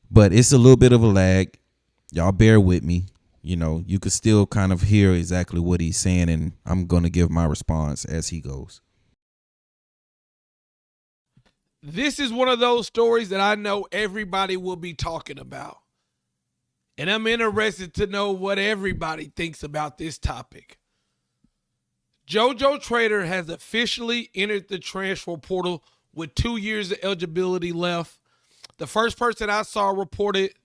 But it's a little bit of a lag. Y'all bear with me. You could still kind of hear exactly what he's saying, and I'm going to give my response as he goes. This is one of those stories that I know everybody will be talking about. And I'm interested to know what everybody thinks about this topic. Jojo Trader has officially entered the transfer portal with 2 years of eligibility left. The first person I saw reported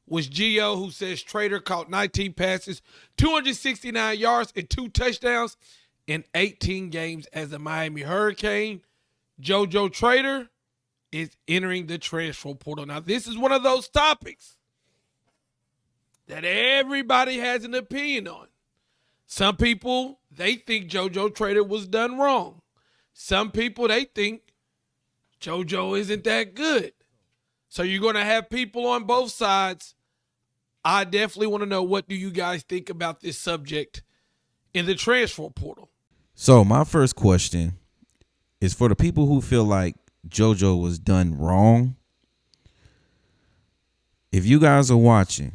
was Gio, who says Trader caught 19 passes, 269 yards, and 2 touchdowns in 18 games as a Miami Hurricane. Jojo Trader is entering the transfer portal. Now, this is one of those topics that everybody has an opinion on. Some people, they think Jojo Trader was done wrong. Some people, they think Jojo isn't that good. So you're going to have people on both sides. I definitely want to know, what do you guys think about this subject in the transfer portal? So my first question is for the people who feel like Jojo was done wrong. If you guys are watching,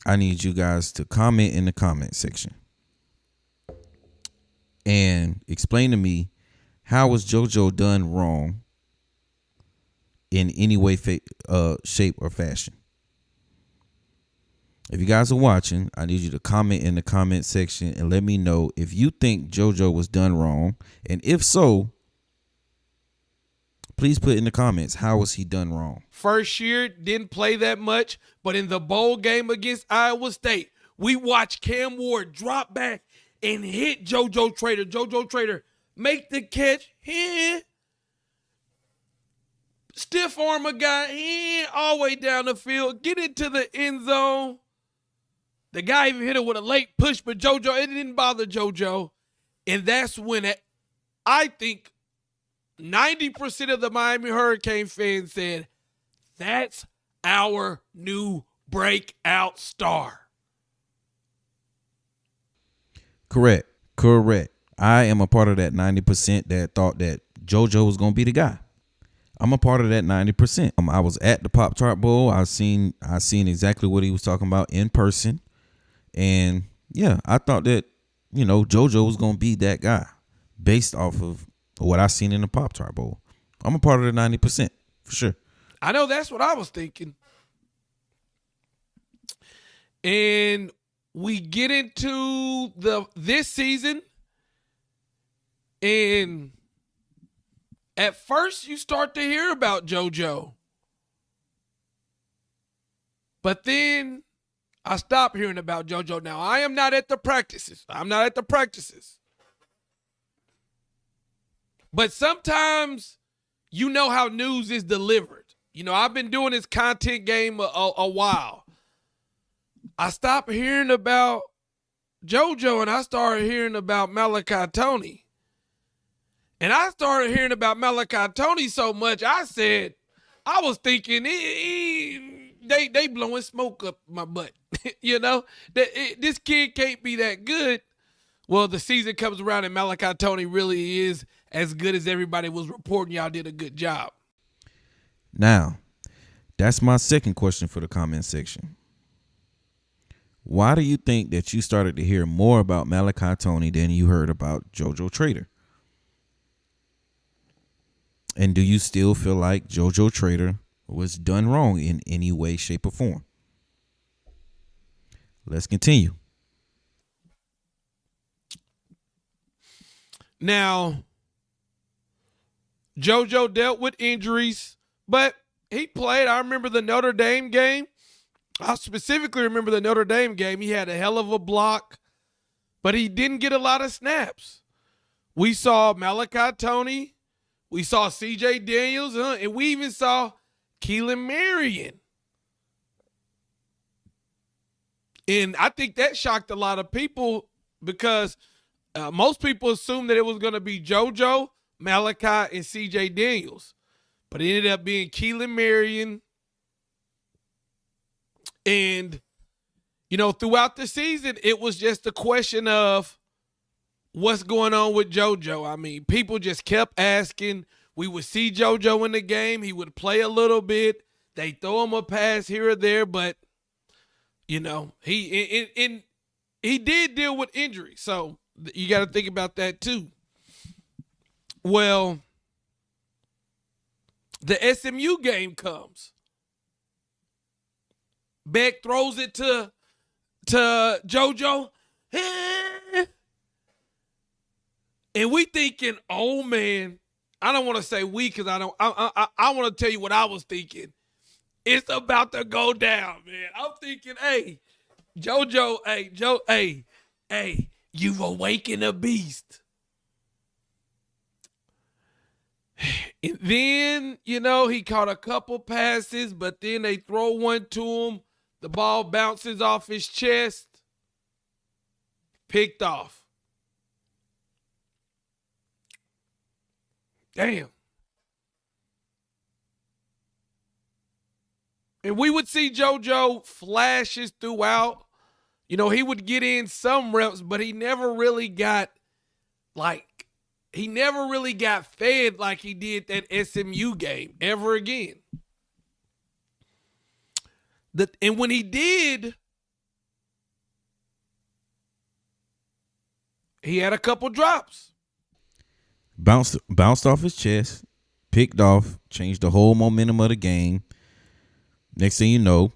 I need you guys to comment in the comment section and explain to me, how was Jojo done wrong in any way, shape, or fashion. If you guys are watching, I need you to comment in the comment section and let me know if you think Jojo was done wrong. And if so, please put in the comments, how was he done wrong? First year, didn't play that much, but in the bowl game against Iowa State, we watched Cam Ward drop back and hit Jojo Trader. Jojo Trader make the catch, stiff arm a guy, all the way down the field, get into the end zone. The guy even hit it with a late push, but Jojo, it didn't bother Jojo. And that's when I think 90% of the Miami Hurricane fans said, that's our new breakout star. Correct. I am a part of that 90% that thought that Jojo was going to be the guy. I'm a part of that 90%. I was at the Pop-Tart Bowl. I seen exactly what he was talking about in person. And yeah, I thought that, Jojo was going to be that guy based off of what I seen in the Pop-Tart Bowl. I'm a part of the 90% for sure. I know that's what I was thinking. And we get into this season, and at first you start to hear about JoJo. But then I stopped hearing about JoJo. Now, I am not at the practices. But sometimes you know how news is delivered. I've been doing this content game a while. I stopped hearing about JoJo and I started hearing about Malachi Tony. And I started hearing about Malachi Tony so much, I was thinking they blowing smoke up my butt. This kid can't be that good. Well, the season comes around and Malachi Tony really is as good as everybody was reporting. Y'all did a good job. Now, that's my second question for the comment section. Why do you think that you started to hear more about Malachi Tony than you heard about Jojo Trader? And do you still feel like Jojo Trader was done wrong in any way, shape, or form? Let's continue. Now, JoJo dealt with injuries, but he played. I remember the Notre Dame game. I specifically remember the Notre Dame game. He had a hell of a block, but he didn't get a lot of snaps. We saw Malachi Tony. We saw C.J. Daniels, and we even saw Keelan Marion. And I think that shocked a lot of people because most people assumed that it was going to be JoJo, Malachi, and C.J. Daniels. But it ended up being Keelan Marion. And, throughout the season, it was just a question of what's going on with JoJo. I mean, people just kept asking. We would see JoJo in the game. He would play a little bit. They throw him a pass here or there, but he did deal with injury, so you got to think about that too. Well, the SMU game comes. Beck throws it to Jojo. And we thinking, oh man, I don't want to say we because I want to tell you what I was thinking. It's about to go down, man. I'm thinking, hey, Jojo, hey, you've awakened a beast. And then, he caught a couple passes, but then they throw one to him. The ball bounces off his chest. Picked off. Damn. And we would see JoJo flashes throughout. He would get in some reps, but he never really got fed like he did that SMU game ever again. And when he did, he had a couple drops. Bounced off his chest, picked off, changed the whole momentum of the game. Next thing you know,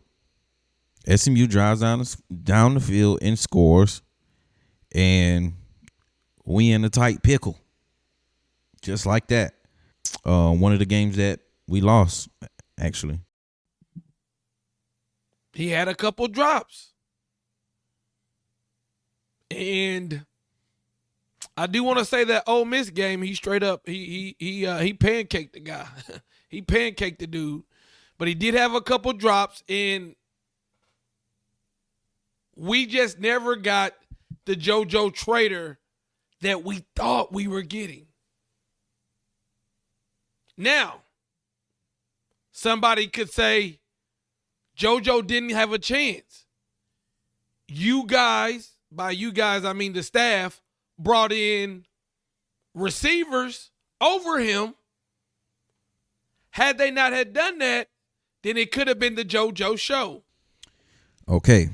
SMU drives down the field and scores, and we in a tight pickle. Just like that. One of the games that we lost, actually. He had a couple drops. And I do want to say that Ole Miss game, he straight up, he pancaked the guy. He pancaked the dude. But he did have a couple drops, and we just never got the JoJo Trader that we thought we were getting. Now, somebody could say JoJo didn't have a chance. You guys, by you guys I mean the staff, brought in receivers over him. Had they not had done that, then it could have been the JoJo show. Okay.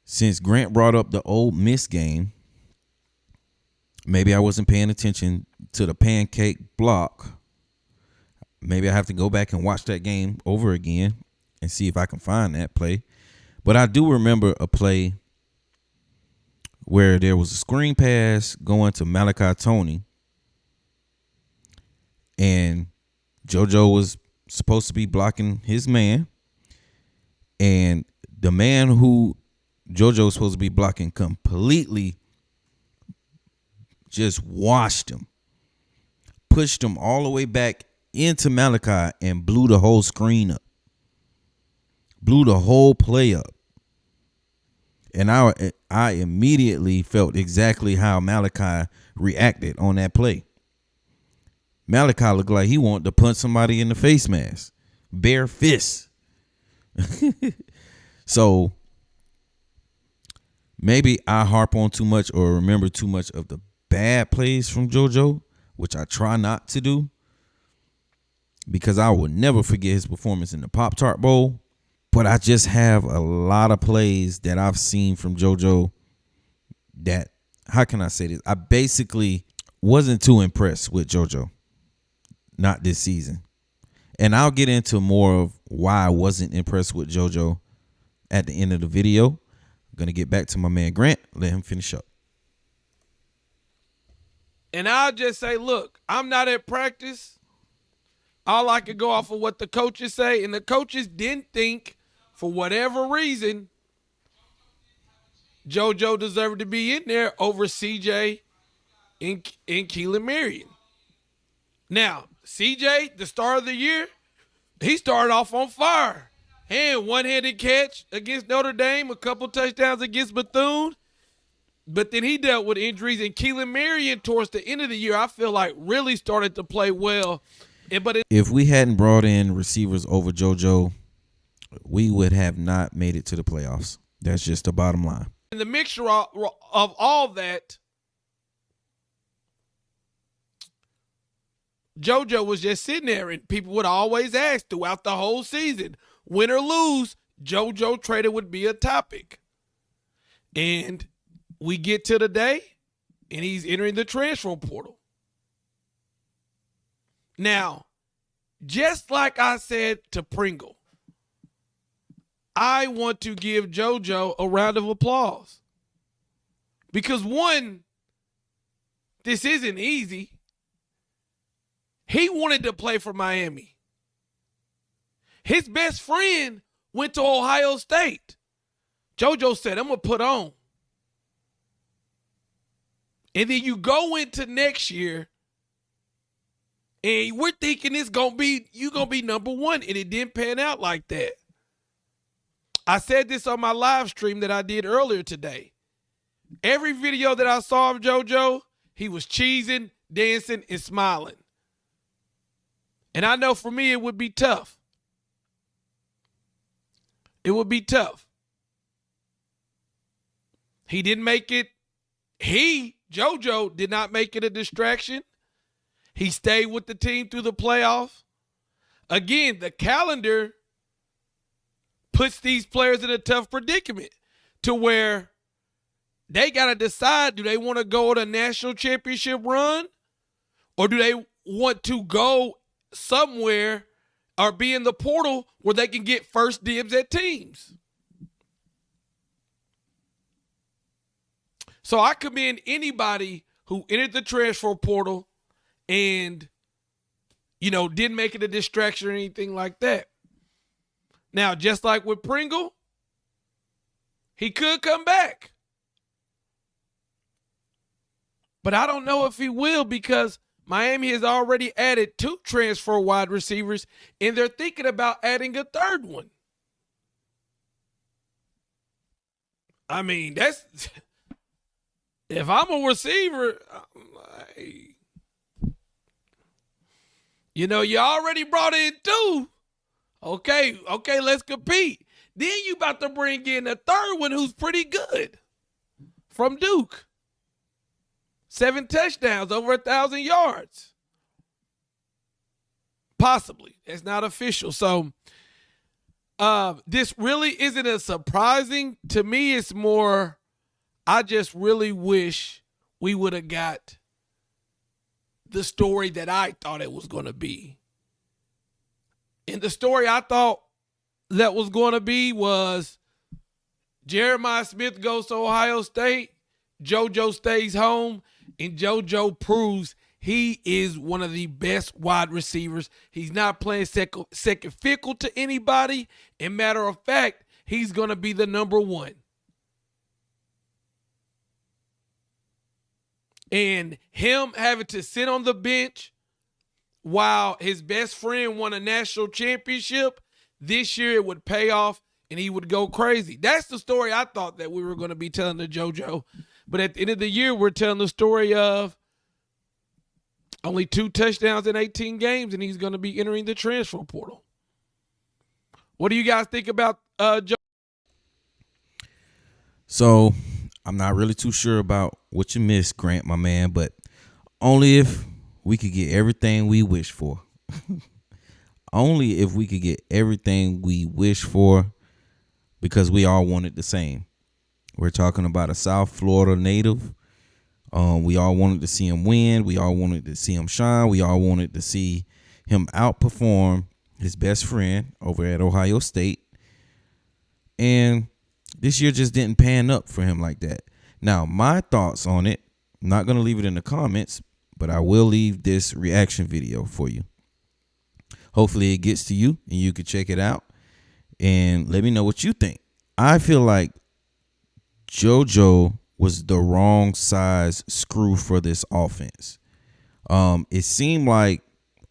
Since Grant brought up the Ole Miss game, maybe I wasn't paying attention to the pancake block. Maybe I have to go back and watch that game over again and see if I can find that play. But I do remember a play where there was a screen pass going to Malachi Tony, and JoJo was supposed to be blocking his man, and the man who JoJo was supposed to be blocking completely just washed him, pushed him all the way back into Malachi, and blew the whole screen up, blew the whole play up. And I immediately felt exactly how Malachi reacted on that play. Malachi looked like he wanted to punch somebody in the face mask. Bare fists. So maybe I harp on too much or remember too much of the bad plays from JoJo, which I try not to do, because I will never forget his performance in the Pop-Tart Bowl. But I just have a lot of plays that I've seen from JoJo that, how can I say this? I basically wasn't too impressed with JoJo. Not this season. And I'll get into more of why I wasn't impressed with JoJo at the end of the video. I'm going to get back to my man Grant. Let him finish up. And I'll just say, look, I'm not at practice. All I could go off of what the coaches say. And the coaches didn't think, for whatever reason, JoJo deserved to be in there over CJ and Keelan Marion. Now, CJ, the star of the year, he started off on fire. And one-handed catch against Notre Dame, a couple touchdowns against Bethune. But then he dealt with injuries. And Keelan Marion, towards the end of the year, I feel like really started to play well. If we hadn't brought in receivers over JoJo, we would have not made it to the playoffs. That's just the bottom line. In the mixture of all that, JoJo was just sitting there, and people would always ask throughout the whole season, win or lose, JoJo Trader would be a topic. And we get to the day, and he's entering the transfer portal. Now, just like I said to Pringle, I want to give JoJo a round of applause. Because one, this isn't easy. He wanted to play for Miami. His best friend went to Ohio State. JoJo said, I'm going to put on. And then you go into next year, and we're thinking you're going to be number one, and it didn't pan out like that. I said this on my live stream that I did earlier today. Every video that I saw of JoJo, he was cheesing, dancing, and smiling. And I know for me it would be tough. It would be tough. He didn't make it. JoJo, did not make it a distraction. He stayed with the team through the playoffs. Again, the calendar puts these players in a tough predicament to where they got to decide, do they want to go on a national championship run, or do they want to go somewhere or be in the portal where they can get first dibs at teams? So I commend anybody who entered the transfer portal and, didn't make it a distraction or anything like that. Now, just like with Pringle, he could come back. But I don't know if he will, because Miami has already added 2 transfer wide receivers, and they're thinking about adding a third one. I mean, if I'm a receiver, you already brought in 2. Okay, let's compete. Then you about to bring in a third one who's pretty good from Duke. 7 touchdowns, over 1,000 yards. Possibly. It's not official. So this really isn't as surprising. To me, it's more, I just really wish we would have got the story that I thought it was going to be. And the story I thought that was going to be was Jeremiah Smith goes to Ohio State, JoJo stays home, and JoJo proves he is one of the best wide receivers. He's not playing second fickle to anybody. And matter of fact, he's going to be the number 1. And him having to sit on the bench while his best friend won a national championship, this year it would pay off and he would go crazy. That's the story I thought that we were going to be telling to JoJo. But at the end of the year, we're telling the story of only 2 touchdowns in 18 games, and he's going to be entering the transfer portal. What do you guys think about JoJo? So I'm not really too sure about what you missed, Grant, my man, but only if we could get everything we wish for. Only if we could get everything we wish for, because we all wanted the same. We're talking about a South Florida native. We all wanted to see him win. We all wanted to see him shine. We all wanted to see him outperform his best friend over at Ohio State. And this year just didn't pan up for him like that. Now, my thoughts on it, I'm not going to leave it in the comments, but I will leave this reaction video for you. Hopefully it gets to you and you can check it out and let me know what you think. I feel like JoJo was the wrong size screw for this offense. It seemed like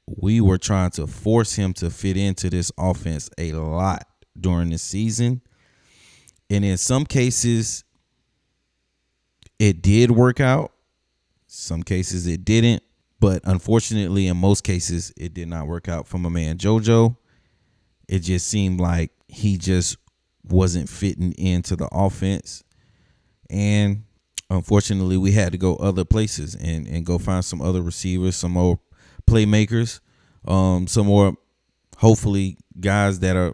we were trying to force him to fit into this offense a lot during the season. And in some cases, it did work out. Some cases it didn't. But unfortunately, in most cases, it did not work out for my man JoJo. It just seemed like he just wasn't fitting into the offense. And unfortunately, we had to go other places and go find some other receivers, some more playmakers, some more, hopefully, guys that are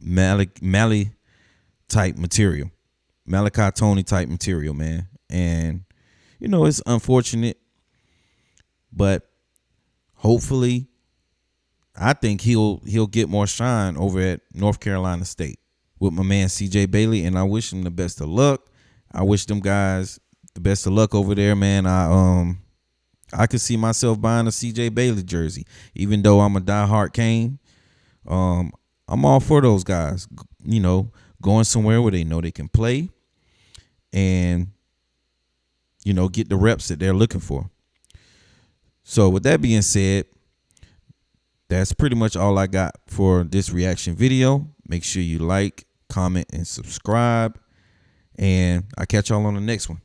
Mally type material, Malachi Tony type material, man. And it's unfortunate, but hopefully, I think he'll get more shine over at North Carolina State with my man CJ Bailey, and I wish him the best of luck. I wish them guys the best of luck over there, man. I could see myself buying a CJ Bailey jersey, even though I'm a diehard Cane. I'm all for those guys, going somewhere where they know they can play and get the reps that they're looking for. So with that being said, that's pretty much all I got for this reaction video. Make sure you like, comment, and subscribe. And I'll catch y'all on the next one.